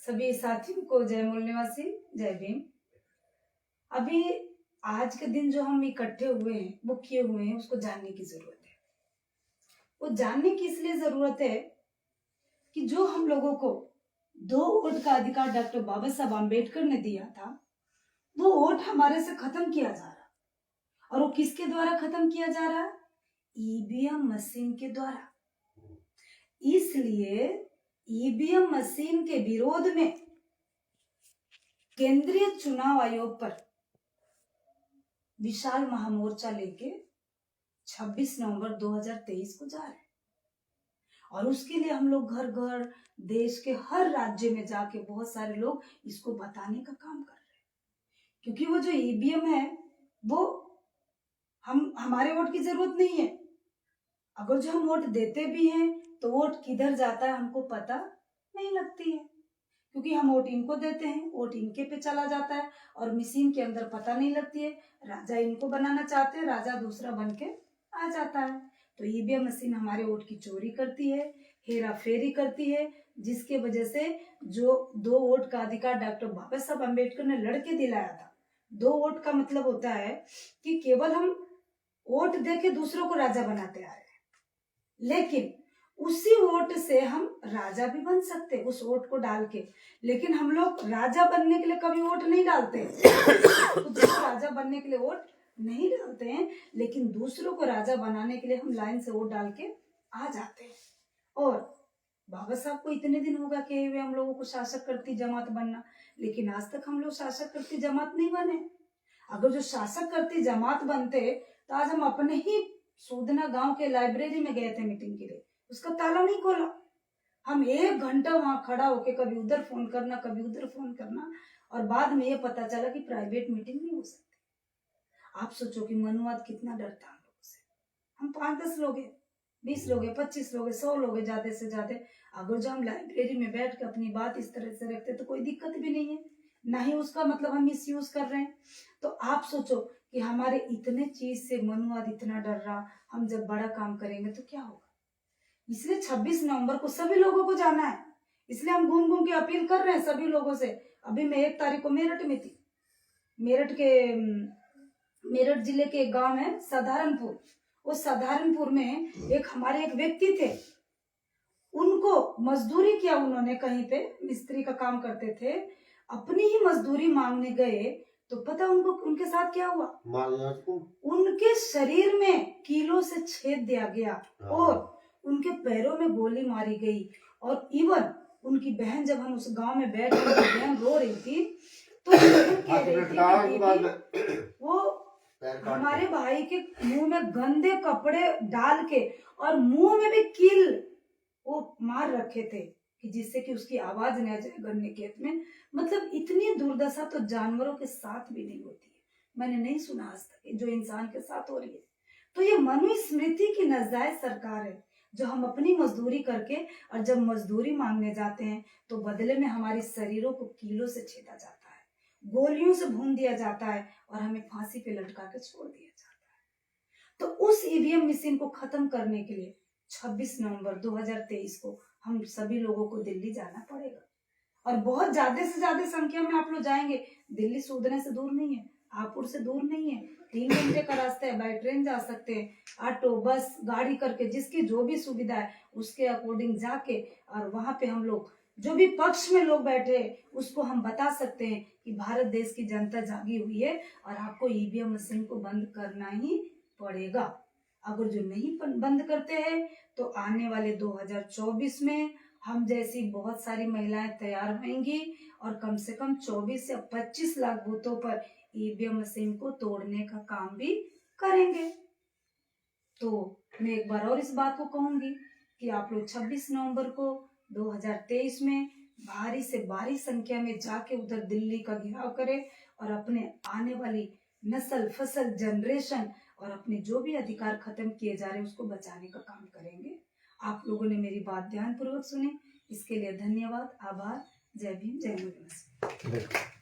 सभी साथियों को जय मूल निवासी, जय भीम। अभी आज के दिन जो हम इकट्ठे हुए हैं, वो किए हुए हैं, उसको जानने की जरूरत है। वो जानने की इसलिए जरूरत है कि जो हम लोगों को 2 वोट का अधिकार डॉक्टर बाबा साहब आम्बेडकर ने दिया था, वो वोट हमारे से खत्म किया जा रहा। और वो किसके द्वारा खत्म किया जा रहा? ईवीएम मशीन के द्वारा। इसलिए ईवीएम मशीन के विरोध में केंद्रीय चुनाव आयोग पर विशाल महामोर्चा लेके 26 नवंबर 2023 को जा रहे हैं। और उसके लिए हम लोग घर घर देश के हर राज्य में जाके बहुत सारे लोग इसको बताने का काम कर रहे हैं। क्योंकि वो जो ईवीएम है वो हमारे वोट की जरूरत नहीं है। अगर जो हम वोट देते भी हैं तो वोट किधर जाता है हमको पता नहीं लगती है, क्योंकि हम वोट इनको देते हैं, वोट इनके पे चला जाता है और मशीन के अंदर पता नहीं लगती है। राजा इनको बनाना चाहते हैं, राजा दूसरा बन के आ जाता है। तो ईवीएम मशीन हमारे वोट की चोरी करती है, हेरा फेरी करती है, जिसके वजह से जो 2 वोट का अधिकार डॉक्टर बाबा साहब अम्बेडकर ने लड़के दिलाया था। 2 वोट का मतलब होता है कि केवल हम वोट देके दूसरों को राजा बनाते आ रहे हैं, लेकिन उसी वोट से हम राजा भी बन सकते, उस वोट को डाल के। लेकिन हम लोग राजा बनने के लिए कभी वोट नहीं डालते, खुद को राजा बनने के लिए वोट नहीं डालते हैं, लेकिन दूसरों को राजा बनाने के लिए हम लाइन से वोट डाल के आ जाते हैं। और बाबा साहब को इतने दिन होगा कि वे हम लोगों को शासक करती जमात बनना, लेकिन आज तक हम लोग शासक करती जमात नहीं बने। अगर जो शासक करती जमात बनते तो आज हम अपने ही सूदना गांव के लाइब्रेरी में गए थे मीटिंग के लिए, उसका ताला नहीं खोला। हम 1 घंटा वहां खड़ा होके कभी उधर फोन करना, कभी उधर फोन करना, और बाद में ये पता चला कि प्राइवेट मीटिंग नहीं हो सकती। आप सोचो कि मनुवाद कितना डरता हम लोगों से। हम 5-10 लोग हैं, 20 लोग हैं, 25 लोग हैं, 100 लोग हैं ज्यादा से ज्यादा। अगर जो हम लाइब्रेरी में बैठ के अपनी बात इस तरह से रखते तो कोई दिक्कत भी नहीं है, ना ही उसका मतलब हम मिस यूज कर रहे हैं। तो आप सोचो कि हमारे इतने चीज से मनुवाद इतना डर रहा, हम जब बड़ा काम करेंगे तो क्या होगा। इसलिए 26 नवंबर को सभी लोगों को जाना है। इसलिए हम घूम घूम के अपील कर रहे हैं सभी लोगों से। अभी मैं 1 तारीख को मेरठ में थी। मेरठ जिले के एक गांव है साधारणपुर। उस साधारणपुर में हमारे एक व्यक्ति थे, उनको मजदूरी किया उन्होंने, कहीं पे मिस्त्री का काम करते थे, अपनी ही मजदूरी मांगने गए तो पता उनको उनके साथ क्या हुआ? उनके शरीर में कीलों से छेद दिया गया और उनके पैरों में गोली मारी गई। और इवन उनकी बहन, जब हम उस गांव में बैठ कर बहन रो रही थी तो कह रही थी कि वो हमारे भाई के मुंह में गंदे कपड़े डाल के और मुंह में भी कील वो मार रखे थे कि जिससे कि उसकी आवाज न जाए गन्ने खेत में। मतलब इतनी दुर्दशा तो जानवरों के साथ भी नहीं होती है, मैंने नहीं सुना आज तक, जो इंसान के साथ हो रही है। तो ये मनुस्मृति की नाजायज सरकार है, जो हम अपनी मजदूरी करके और जब मजदूरी मांगने जाते हैं तो बदले में हमारे शरीरों को कीलों से छेदा जाता है, गोलियों से भून दिया जाता है और हमें फांसी पे लटका के छोड़ दिया जाता है। तो उस ईवीएम मशीन को खत्म करने के लिए 26 नवंबर 2023 को हम सभी लोगों को दिल्ली जाना पड़ेगा। और बहुत ज्यादा से ज्यादा संख्या में आप लोग जाएंगे। दिल्ली सूदने से दूर नहीं है, हापुड़ से दूर नहीं है, 3 घंटे का रास्ता है। बाय ट्रेन जा सकते हैं, ऑटो, बस, गाड़ी करके, जिसकी जो भी सुविधा है उसके अकॉर्डिंग जाके, और वहां पे हम लोग जो भी पक्ष में लोग बैठे उसको हम बता सकते हैं कि भारत देश की जनता जागी हुई है और आपको ईवीएम मशीन को बंद करना ही पड़ेगा। अगर जो नहीं बंद करते हैं तो आने वाले 2024 में हम जैसी बहुत सारी महिलाएं तैयार होंगी और कम से कम 24 से 25 लाख बूथों पर ईवीएम मशीन को तोड़ने का काम भी करेंगे। तो मैं एक बार और इस बात को कहूंगी कि आप लोग 26 नवंबर को 2023 में भारी से भारी संख्या में जाके उधर दिल्ली का घेराव करें और अपने आने वाली नस्ल, फसल, जनरेशन और अपने जो भी अधिकार खत्म किए जा रहे हैं उसको बचाने का काम करेंगे। आप लोगों ने मेरी बात ध्यानपूर्वक सुनी, इसके लिए धन्यवाद, आभार। जय भीम, जय हिंद।